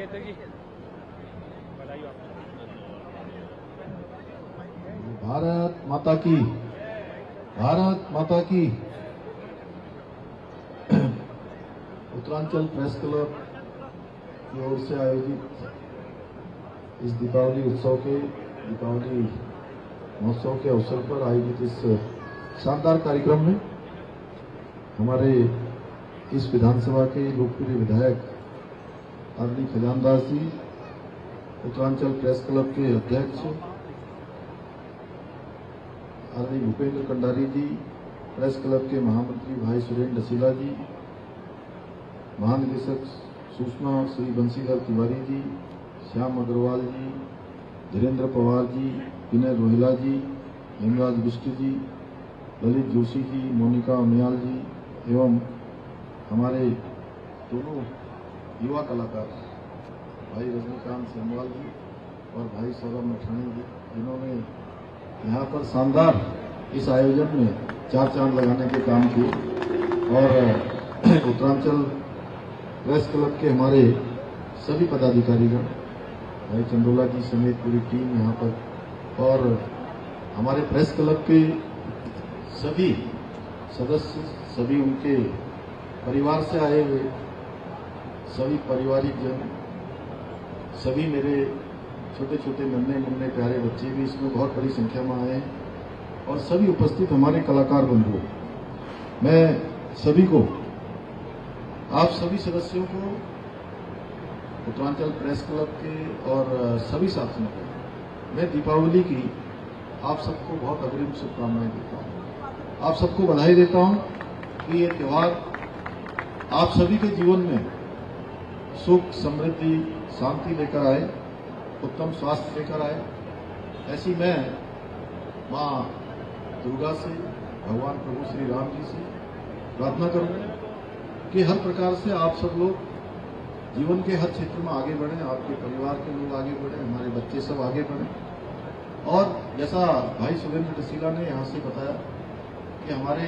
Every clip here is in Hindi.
जी बधाई आपको। भारत माता की, भारत माता की। उत्तरांचल प्रेस क्लब की ओर से आयोजित इस दीपावली उत्सव के, दीपावली महोत्सव के अवसर पर आयोजित इस शानदार कार्यक्रम में हमारे इस विधानसभा के लोकप्रिय विधायक आदरणीय खजानदास जी, उत्तरांचल प्रेस क्लब के अध्यक्ष आदरणीय भूपेंद्र कंडारी जी, प्रेस क्लब के महामंत्री भाई सुरेंद्र डसीला जी, महानिदेशक सूचना श्री बंशीधर तिवारी जी, श्याम अग्रवाल जी, धीरेन्द्र पवार जी, विनय रोहिला जी, हेमराज बिष्ट जी, ललित जोशी जी, मोनिका उनियाल जी एवं हमारे दोनों युवा कलाकार भाई रजनीकांत सेमवाल जी और भाई सौरभ मठानी जी, जिन्होंने यहाँ पर शानदार इस आयोजन में चार चांद लगाने के काम किए। और उत्तरांचल प्रेस क्लब के हमारे सभी पदाधिकारीगण, भाई चंदोला जी समेत पूरी टीम यहाँ पर, और हमारे प्रेस क्लब के सभी सदस्य, सभी उनके परिवार से आए हुए सभी पारिवारिक जन, सभी मेरे छोटे छोटे नन्हे मुन्ने प्यारे बच्चे भी इसमें बहुत बड़ी संख्या में आए हैं, और सभी उपस्थित हमारे कलाकार बंधुओं, मैं सभी को, आप सभी सदस्यों को, उत्तरांचल प्रेस क्लब के और सभी साथियों को मैं दीपावली की आप सबको बहुत अग्रिम शुभकामनाएं देता हूं। आप सबको बधाई देता हूं कि ये त्यौहार आप सभी के जीवन में सुख, समृद्धि, शांति लेकर आए, उत्तम स्वास्थ्य लेकर आए। ऐसी मैं मां दुर्गा से, भगवान प्रभु श्री राम जी से प्रार्थना करूंगा कि हर प्रकार से आप सब लोग जीवन के हर क्षेत्र में आगे बढ़ें, आपके परिवार के लोग आगे बढ़ें, हमारे बच्चे सब आगे बढ़ें। और जैसा भाई सुरेंद्र डसीला ने यहाँ से बताया कि हमारे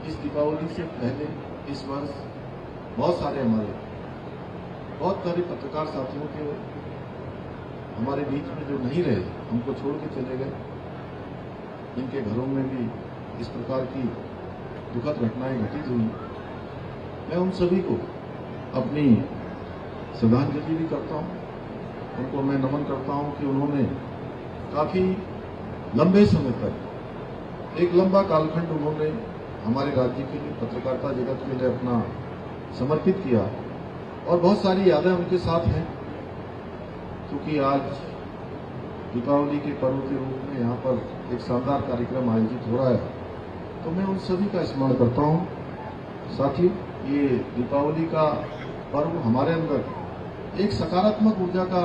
इस दीपावली से पहले इस वर्ष बहुत सारे पत्रकार साथियों के हमारे बीच में जो नहीं रहे, हमको छोड़ के चले गए, जिनके घरों में भी इस प्रकार की दुखद घटनाएं घटित हुई। मैं उन सभी को अपनी श्रद्धांजलि भी करता हूं, उनको मैं नमन करता हूं कि उन्होंने काफी लंबे समय तक, एक लंबा कालखंड उन्होंने हमारे राज्य के लिए, पत्रकारिता जगत के लिए अपना समर्पित किया, और बहुत सारी यादें उनके साथ हैं। क्योंकि आज दीपावली के पर्व के रूप में यहाँ पर एक शानदार कार्यक्रम आयोजित हो रहा है, तो मैं उन सभी का स्मरण करता हूँ। साथियों, ये दीपावली का पर्व हमारे अंदर एक सकारात्मक ऊर्जा का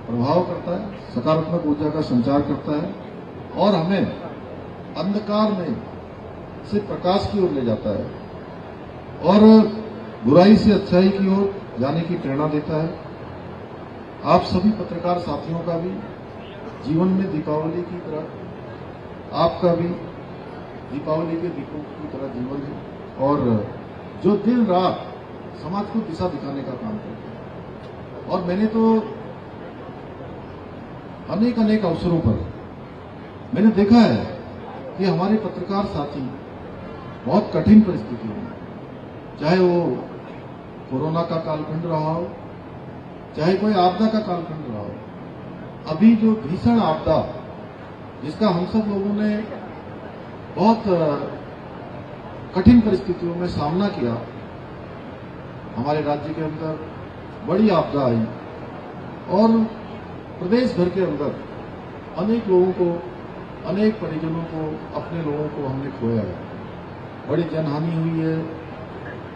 प्रभाव करता है, सकारात्मक ऊर्जा का संचार करता है, और हमें अंधकार में से प्रकाश की ओर ले जाता है, और बुराई से अच्छाई की ओर जाने की प्रेरणा देता है। आप सभी पत्रकार साथियों का भी जीवन में दीपावली की तरह, आपका भी दीपावली के दीपों की तरह जीवन है, और जो दिन रात समाज को दिशा दिखाने का काम करते हैं। और मैंने तो अनेक अनेक अवसरों पर मैंने देखा है कि हमारे पत्रकार साथी बहुत कठिन परिस्थितियों में, चाहे वो कोरोना का कालखंड रहा हो, चाहे कोई आपदा का कालखंड रहा हो, अभी जो भीषण आपदा जिसका हम सब लोगों ने बहुत कठिन परिस्थितियों में सामना किया, हमारे राज्य के अंदर बड़ी आपदा आई, और प्रदेश भर के अंदर अनेक लोगों को, अनेक परिजनों को, अपने लोगों को हमने खोया है। बड़ी जनहानि हुई है,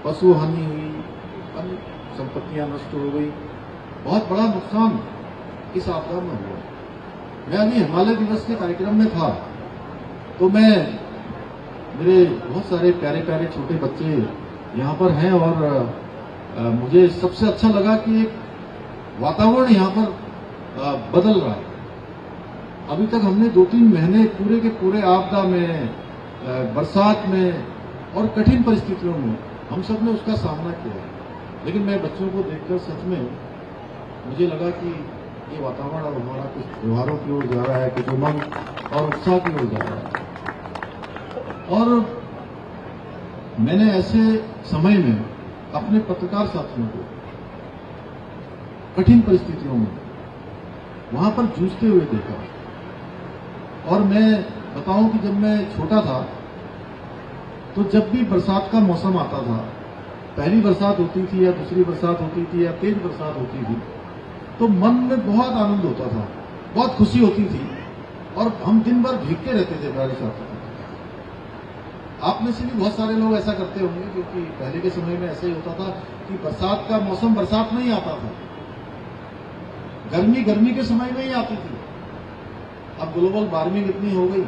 पशु हानि हुई, अन्य संपत्तियां नष्ट हो गई, बहुत बड़ा नुकसान इस आपदा में हुआ। मैं अभी हिमालय दिवस के कार्यक्रम में था, तो मेरे बहुत सारे प्यारे प्यारे छोटे बच्चे यहाँ पर हैं, और मुझे सबसे अच्छा लगा कि एक वातावरण यहाँ पर बदल रहा है। अभी तक हमने 2-3 महीने पूरे के पूरे आपदा में, बरसात में और कठिन परिस्थितियों में हम सब ने उसका सामना किया, लेकिन मैं बच्चों को देखकर सच में मुझे लगा कि ये वातावरण अब हमारा कुछ त्योहारों की ओर जा रहा है, कुछ उमंग और उत्साह की ओर जा रहा है। और मैंने ऐसे समय में अपने पत्रकार साथियों को कठिन परिस्थितियों में वहां पर जूझते हुए देखा। और मैं बताऊं कि जब मैं छोटा था तो जब भी बरसात का मौसम आता था, पहली बरसात होती थी या दूसरी बरसात होती थी या तेज बरसात होती थी, तो मन में बहुत आनंद होता था, बहुत खुशी होती थी और हम दिन भर भीगते रहते थे बारिश आती थी। आप में से भी बहुत सारे लोग ऐसा करते होंगे, क्योंकि पहले के समय में ऐसा ही होता था कि बरसात का मौसम बरसात में ही आता था, गर्मी गर्मी के समय में ही आती थी। अब ग्लोबल वार्मिंग इतनी हो गई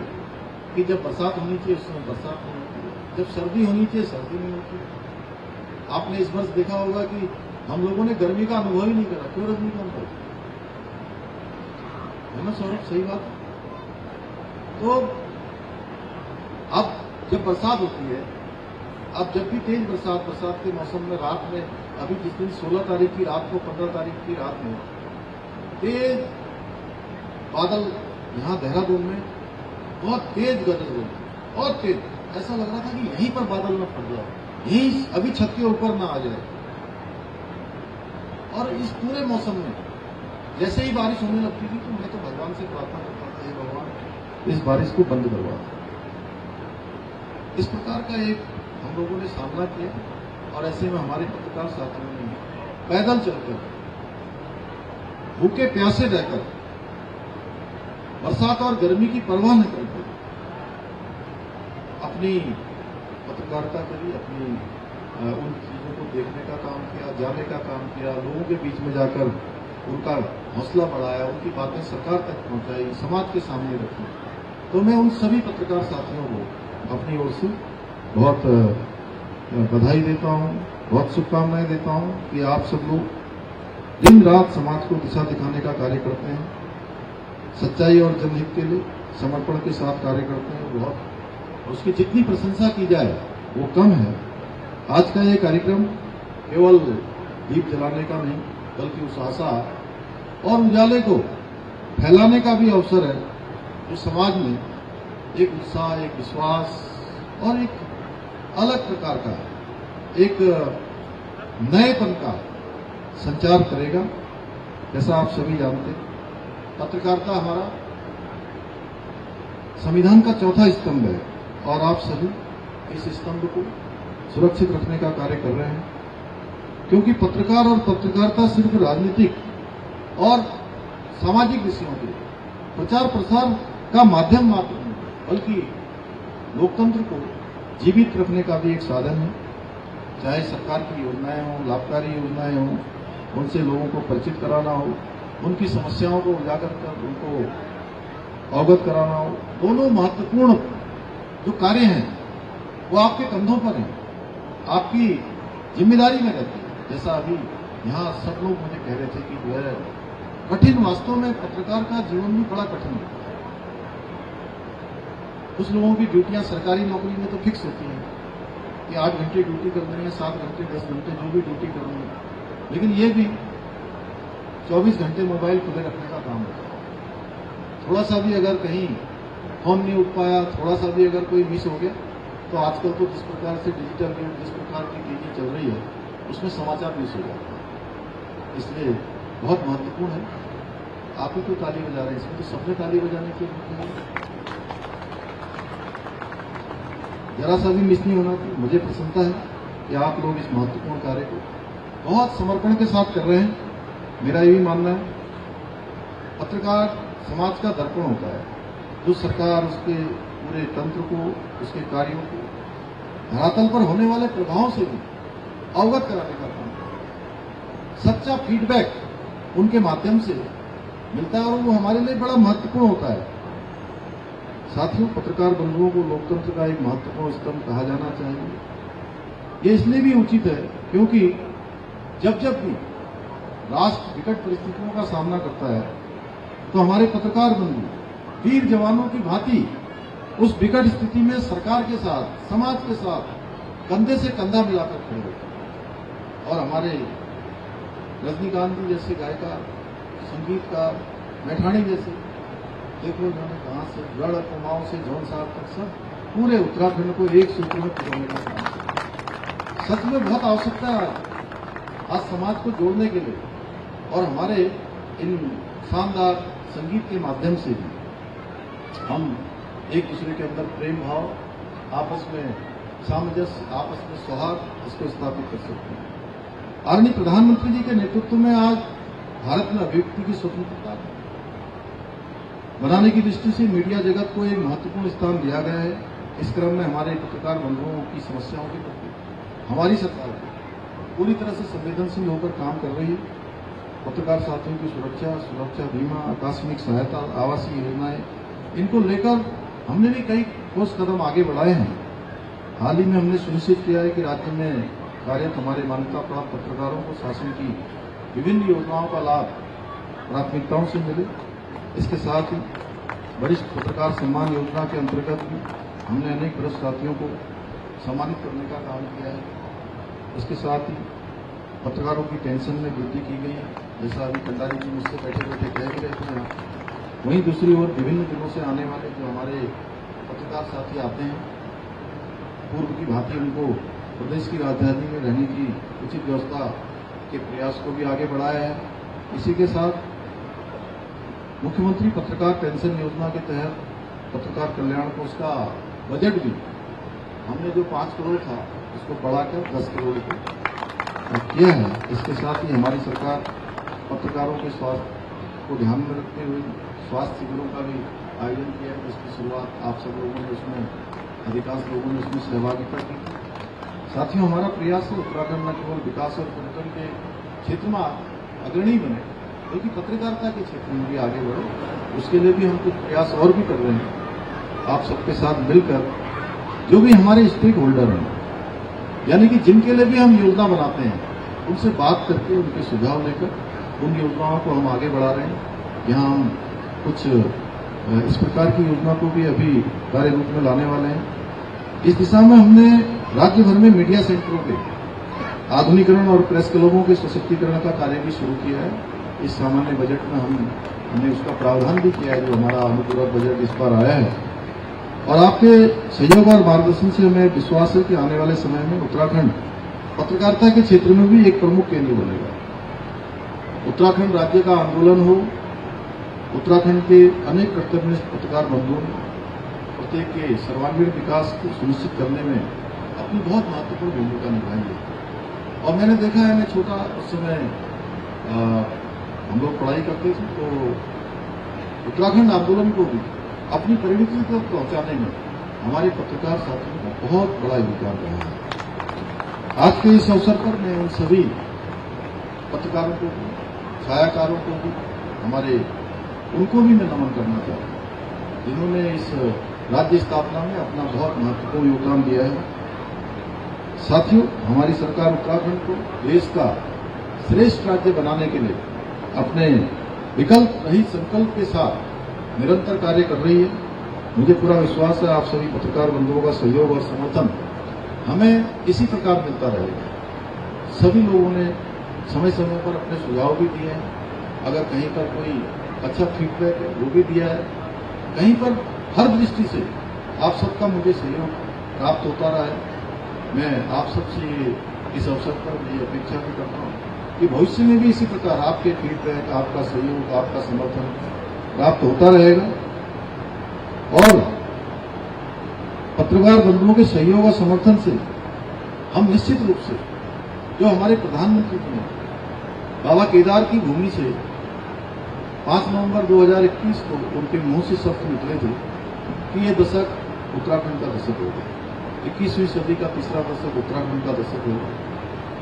कि जब बरसात होनी चाहिए उस समय बरसात नहीं होती, जब सर्दी होनी चाहिए सर्दी नहीं होती। आपने इस वर्ष देखा होगा कि हम लोगों ने गर्मी का अनुभव ही नहीं करा। क्यों रजनीकांत भाई? है ना सौरभ, सही बात। तो अब जब बरसात होती है, अब जब भी तेज बरसात के मौसम में रात में, अभी जिस दिन 16 तारीख की रात को 15 तारीख की रात में तेज बादल यहां देहरादून में बहुत तेज गरज रही, बहुत तेज, ऐसा लग रहा था कि यहीं पर बादल न फट जाए, यहीं अभी छत के ऊपर ना आ जाए। और इस पूरे मौसम में जैसे ही बारिश होने लगती थी तो मैं तो भगवान से प्रार्थना करता था, हे भगवान इस बारिश को बंद करवा। इस प्रकार का एक हम लोगों ने सामना किया। और ऐसे में हमारे पत्रकार साथियों ने पैदल चलकर, भूखे प्यासे रहकर, बरसात और गर्मी की परवाह न करके अपनी पत्रकारिता करी, अपनी उन चीजों को देखने का काम किया, जानने का काम किया, लोगों के बीच में जाकर उनका हौसला बढ़ाया, उनकी बातें सरकार तक पहुंचाई, समाज के सामने रखी। तो मैं उन सभी पत्रकार साथियों को अपनी ओर से बहुत बधाई देता हूं, बहुत शुभकामनाएं देता हूं कि आप सब लोग दिन रात समाज को दिशा दिखाने का कार्य करते हैं, सच्चाई और जनहित के लिए समर्पण के साथ कार्य करते हैं। बहुत उसकी जितनी प्रशंसा की जाए वो कम है। आज का ये कार्यक्रम केवल दीप जलाने का नहीं, बल्कि उस आशा और उजाले को फैलाने का भी अवसर है जो समाज में एक उत्साह, एक विश्वास और एक अलग प्रकार का, एक नएपन का संचार करेगा। जैसा आप सभी जानते हैं, पत्रकारिता हमारा संविधान का चौथा स्तंभ है और आप सभी इस स्तंभ को सुरक्षित रखने का कार्य कर रहे हैं, क्योंकि पत्रकार और पत्रकारिता सिर्फ राजनीतिक और सामाजिक विषयों के प्रचार प्रसार का माध्यम मात्र नहीं, बल्कि लोकतंत्र को जीवित रखने का भी एक साधन है। चाहे सरकार की योजनाएं हों, लाभकारी योजनाएं हों, उनसे लोगों को परिचित कराना हो, उनकी समस्याओं को उजागर कर उनको अवगत कराना हो, दोनों महत्वपूर्ण जो कार्य हैं वो आपके कंधों पर हैं, आपकी जिम्मेदारी में रहती है। जैसा अभी यहाँ सब लोग मुझे कह रहे थे कि जो है कठिन, वास्तव में पत्रकार का जीवन भी बड़ा कठिन है। कुछ लोगों की ड्यूटियां सरकारी नौकरी में तो फिक्स होती हैं कि 8 घंटे ड्यूटी करनी है, 7 घंटे 10 घंटे जो भी ड्यूटी करनी है, लेकिन ये भी 24 घंटे मोबाइल खुले रखने का काम होता है। थोड़ा सा भी अगर कहीं फोन नहीं उठ पाया, थोड़ा सा भी अगर कोई मिस हो गया, तो आजकल तो जिस प्रकार से डिजिटल युग, जिस प्रकार की चीजें चल रही है, उसमें समाचार मिस हो जाता है। इसलिए बहुत महत्वपूर्ण है। आप ही तो ताली बजा रहे हैं, इसमें तो सबने ताली बजाने की जरा सा भी मिस नहीं होना चाहिए। मुझे प्रसन्नता है कि आप लोग इस महत्वपूर्ण कार्य को बहुत समर्पण के साथ कर रहे हैं। मेरा ये भी मानना है, पत्रकार समाज का दर्पण होता है, जो सरकार उसके पूरे तंत्र को, उसके कार्यों को धरातल पर होने वाले प्रभावों से भी अवगत कराने का काम है। सच्चा फीडबैक उनके माध्यम से मिलता है और वो हमारे लिए बड़ा महत्वपूर्ण होता है। साथियों, पत्रकार बंधुओं को लोकतंत्र का एक महत्वपूर्ण स्तंभ कहा जाना चाहिए। ये इसलिए भी उचित है क्योंकि जब जब भी राष्ट्र विकट परिस्थितियों का सामना करता है तो हमारे पत्रकार बंधु वीर जवानों की भांति उस विकट स्थिति में सरकार के साथ, समाज के साथ कंधे से कंधा मिलाकर खड़े होते हैं और हमारे रजनीकांत जी जैसे गायकार, संगीतकार, मैठाणी जैसे, देखो उन्होंने कहां से जड़ कुमाऊं से जौन साहब तक सब पूरे उत्तराखंड को एक सूत्र में पिरोने का काम किया। सच में बहुत आवश्यकता है आज समाज को जोड़ने के लिए, और हमारे इन शानदार संगीत के माध्यम से भी हम एक दूसरे के अंदर प्रेम भाव, आपस में सामंजस्य, आपस में सौहार्द इसको स्थापित कर सकते हैं। आदरणीय प्रधानमंत्री जी के नेतृत्व में आज भारत में अभिव्यक्ति की स्वतंत्रता बनाने की दृष्टि से मीडिया जगत को एक महत्वपूर्ण स्थान दिया गया है। इस क्रम में हमारे पत्रकार बंधुओं की समस्याओं के प्रति हमारी सरकार पूरी तरह से संवेदनशील होकर काम कर रही है। पत्रकार साथियों की सुरक्षा बीमा, आकस्मिक सहायता, आवासीय योजनाएं, इनको लेकर हमने भी कई ठोस कदम आगे बढ़ाए हैं। हाल ही में हमने सुनिश्चित किया है कि राज्य में कार्यरत हमारे मान्यता प्राप्त पत्रकारों को शासन की विभिन्न योजनाओं का लाभ प्राथमिकताओं से मिले। इसके साथ ही वरिष्ठ पत्रकार सम्मान योजना के अंतर्गत भी हमने अनेक वरिष्ठ साथियों को सम्मानित करने का काम किया है। इसके साथ ही पत्रकारों की पेंशन में वृद्धि की गई है, जैसा अभी कंडारी जी मुझसे बैठे बैठे कह भी रहे थे। वहीं दूसरी ओर विभिन्न जिलों से आने वाले जो हमारे पत्रकार साथी आते हैं, पूर्व की भांति उनको प्रदेश की राजधानी में रहने की उचित व्यवस्था के प्रयास को भी आगे बढ़ाया है। इसी के साथ मुख्यमंत्री पत्रकार पेंशन योजना के तहत पत्रकार कल्याण को उसका बजट भी हमने जो 5 करोड़ था उसको बढ़ाकर 10 करोड़ किया है। इसके साथ ही हमारी सरकार पत्रकारों के स्वास्थ्य को ध्यान में रखते हुए स्वास्थ्य शिविरों का भी आयोजन किया है, जिसकी शुरुआत आप सब लोगों ने उसमें, अधिकांश लोगों ने उसमें सहभागिता की। साथियों, हमारा प्रयास है उत्तराखंड न केवल विकास और पर्यटन के क्षेत्र में अग्रणी बने, बल्कि पत्रकारिता के क्षेत्र में भी आगे बढ़े। उसके लिए भी हम कुछ प्रयास और भी कर रहे हैं। आप सबके साथ मिलकर जो भी हमारे स्टेक होल्डर हैं, यानी कि जिनके लिए भी हम योजना बनाते हैं, उनसे बात करके उनके सुझाव लेकर उन योजनाओं को हम आगे बढ़ा रहे हैं। यहाँ हम कुछ इस प्रकार की योजना को भी अभी कार्य रूप में लाने वाले हैं। इस दिशा में हमने राज्य भर में मीडिया सेंटरों के आधुनिकीकरण और प्रेस क्लबों के सशक्तिकरण का कार्य भी शुरू किया है। इस सामान्य बजट में हमने उसका प्रावधान भी किया है, जो हमारा अनुपूरक बजट इस बार आया है। और आपके सहयोग और मार्गदर्शन से हमें विश्वास है कि आने वाले समय में उत्तराखंड पत्रकारिता के क्षेत्र में भी एक प्रमुख केंद्र बनेगा। उत्तराखंड राज्य का आंदोलन हो, उत्तराखंड के अनेक कर्तव्यनिष्ठ पत्रकार बंधुओं ने प्रत्येक के सर्वांगीण विकास को सुनिश्चित करने में अपनी बहुत महत्वपूर्ण भूमिका निभाई है। और मैंने देखा है, मैं छोटा उस समय हम लोग पढ़ाई करते थे, तो उत्तराखंड आंदोलन को भी अपनी परिणति तक पहुंचाने में हमारे पत्रकार साथियों का बहुत बड़ा योगदान रहा है। आज के इस अवसर पर मैं उन सभी पत्रकारों को भी, छायाकारों को भी, उनको भी मैं नमन करना चाहता हूं, जिन्होंने इस राज्य स्थापना में अपना बहुत महत्वपूर्ण योगदान दिया है। साथियों, हमारी सरकार उत्तराखंड को देश का श्रेष्ठ राज्य बनाने के लिए अपने विकल्प रहित संकल्प के साथ निरंतर कार्य कर रही है। मुझे पूरा विश्वास है आप सभी पत्रकार बंधुओं का सहयोग और समर्थन हमें इसी प्रकार मिलता रहेगा। सभी लोगों ने समय समय पर अपने सुझाव भी दिए हैं। अगर कहीं पर कोई अच्छा फीडबैक है वो भी दिया है। कहीं पर हर दृष्टि से आप सबका मुझे सहयोग प्राप्त होता रहा है। मैं आप सबसे इस अवसर पर ये अपेक्षा भी करता हूँ कि भविष्य में भी इसी प्रकार आपके फीडबैक, आपका सहयोग, आपका समर्थन प्राप्त होता रहेगा। और पत्रकार बंधुओं के सहयोग और समर्थन से हम निश्चित रूप से जो हमारे प्रधानमंत्री जी ने बाबा केदार की भूमि से 5 नवंबर 2021 को उनके मुंह से शब्द निकले थे कि ये दशक उत्तराखंड का दशक होगा, 21वीं सदी का तीसरा दशक उत्तराखंड का दशक होगा।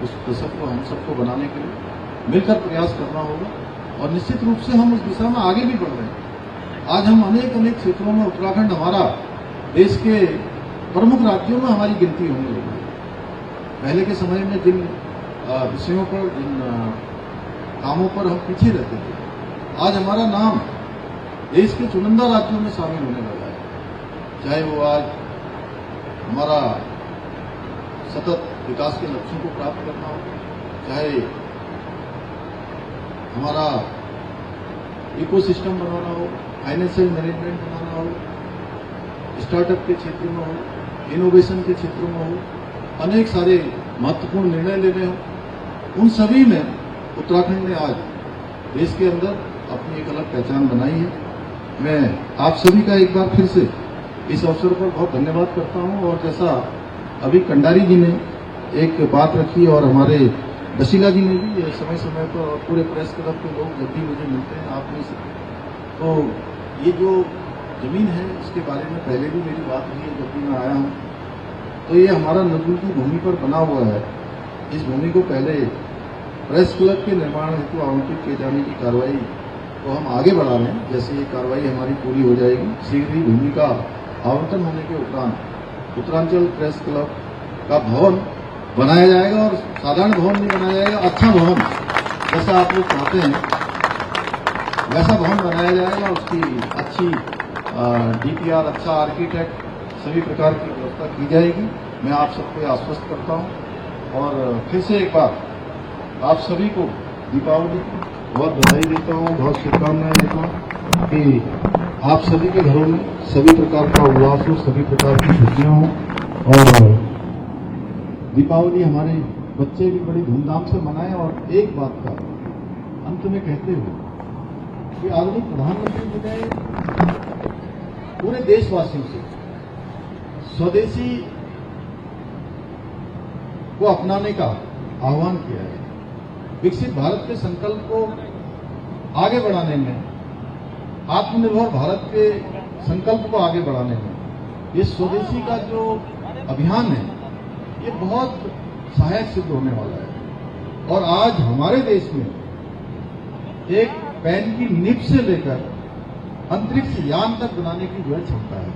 उस दशक को हम सबको बनाने के लिए मिलकर प्रयास करना होगा और निश्चित रूप से हम उस दिशा में आगे भी बढ़ रहे हैं। आज हम अनेक क्षेत्रों में उत्तराखंड हमारा देश के प्रमुख राज्यों में हमारी गिनती होने लगी है। पहले के समय में जिन विषयों पर, जिन कामों पर हम पीछे रहते थे, आज हमारा नाम देश के चुनिंदा राज्यों में शामिल होने लगा है। चाहे वो आज हमारा सतत विकास के लक्ष्यों को प्राप्त करना हो, चाहे हमारा इकोसिस्टम बनाना हो, फाइनेंशियल मैनेजमेंट बनाना हो, स्टार्टअप के क्षेत्र में हो, इनोवेशन के क्षेत्रों में हो, अनेक सारे महत्वपूर्ण निर्णय लेने हो, उन सभी में उत्तराखंड ने आज देश के अंदर अपनी एक अलग पहचान बनाई है। मैं आप सभी का एक बार फिर से इस अवसर पर बहुत धन्यवाद करता हूं। और जैसा अभी कंडारी जी ने एक बात रखी और हमारे बसीला जी ने भी समय समय पर, पूरे प्रेस क्लब के लोग जब भी मुझे मिलते हैं आप में से, तो ये जो जमीन है इसके बारे में पहले भी मेरी बात हुई है जब भी मैं आया हूं। तो ये हमारा नजूल की भूमि पर बना हुआ है। इस भूमि को पहले प्रेस क्लब के निर्माण हेतु आवंटित किए जाने की कार्रवाई तो हम आगे बढ़ा रहे हैं। जैसे ये कार्रवाई हमारी पूरी हो जाएगी, शीघ्र ही भूमि का आवंटन होने के उपरांत उत्तरांचल प्रेस क्लब का भवन बनाया जाएगा। और साधारण भवन नहीं बनाया जाएगा, अच्छा भवन जैसा आप लोग चाहते हैं वैसा भवन बनाया जाएगा। उसकी अच्छी डीपीआर, अच्छा आर्किटेक्ट, सभी प्रकार की व्यवस्था की जाएगी। मैं आप सबको आश्वस्त करता हूं। और फिर से एक बार आप सभी को दीपावली की बहुत बधाई देता हूं, बहुत शुभकामनाएं देता हूं कि आप सभी के घरों में सभी प्रकार का उल्लास हो, सभी प्रकार की खुशियां हों। और दीपावली हमारे बच्चे भी बड़ी धूमधाम से मनाएं। और एक बात का अंत में कहते हुए कि आदरणीय प्रधानमंत्री जी ने पूरे देशवासियों से स्वदेशी को अपनाने का आह्वान किया है। विकसित भारत के संकल्प को आगे बढ़ाने में, आत्मनिर्भर भारत के संकल्प को आगे बढ़ाने में ये स्वदेशी का जो अभियान है ये बहुत सहायक सिद्ध होने वाला है। और आज हमारे देश में एक पेन की निब से लेकर अंतरिक्ष यान तक बनाने की जो है क्षमता है।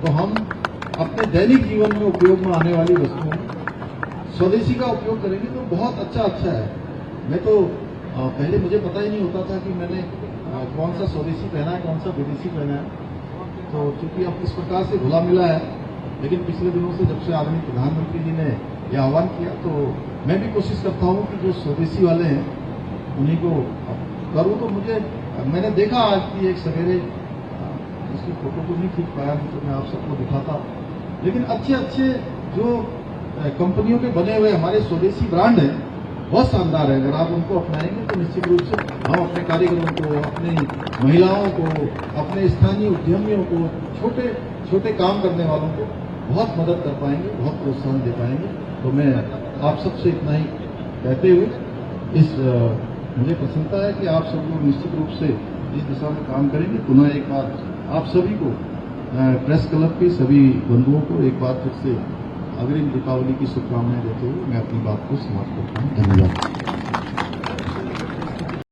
तो हम अपने दैनिक जीवन में उपयोग में आने वाली वस्तुओं स्वदेशी का उपयोग करेंगे तो बहुत अच्छा है। मैं तो पहले मुझे पता ही नहीं होता था कि मैंने कौन सा स्वदेशी पहना है, कौन सा विदेशी पहना है। तो चूंकि अब इस प्रकार से घुला मिला है, लेकिन पिछले दिनों से जब से आदरणीय प्रधानमंत्री जी ने यह आह्वान किया तो मैं भी कोशिश करता हूं कि जो स्वदेशी वाले हैं उन्हीं को करूं। तो मैंने देखा आज की एक सवेरे, उसकी फोटो तो नहीं खींच पाया, तो मैं आप सबको दिखाता, लेकिन अच्छे जो कंपनियों के बने हुए हमारे स्वदेशी ब्रांड हैं बहुत शानदार है। अगर आप उनको अपनाएंगे तो निश्चित रूप से हम अपने कारीगरों को, अपनी महिलाओं को, अपने स्थानीय उद्यमियों को, छोटे काम करने वालों को बहुत मदद कर पाएंगे, बहुत प्रोत्साहन दे पाएंगे। तो मैं आप सबसे इतना ही कहते हुए मुझे प्रसन्नता है कि आप सब लोग निश्चित रूप से इस दिशा में काम करेंगे। पुनः एक बार आप सभी को, प्रेस क्लब के सभी बंधुओं को एक बार फिर से अग्रिम दीपावली की शुभकामनाएं देते हुए मैं अपनी बात को समाप्त करता हूं। धन्यवाद।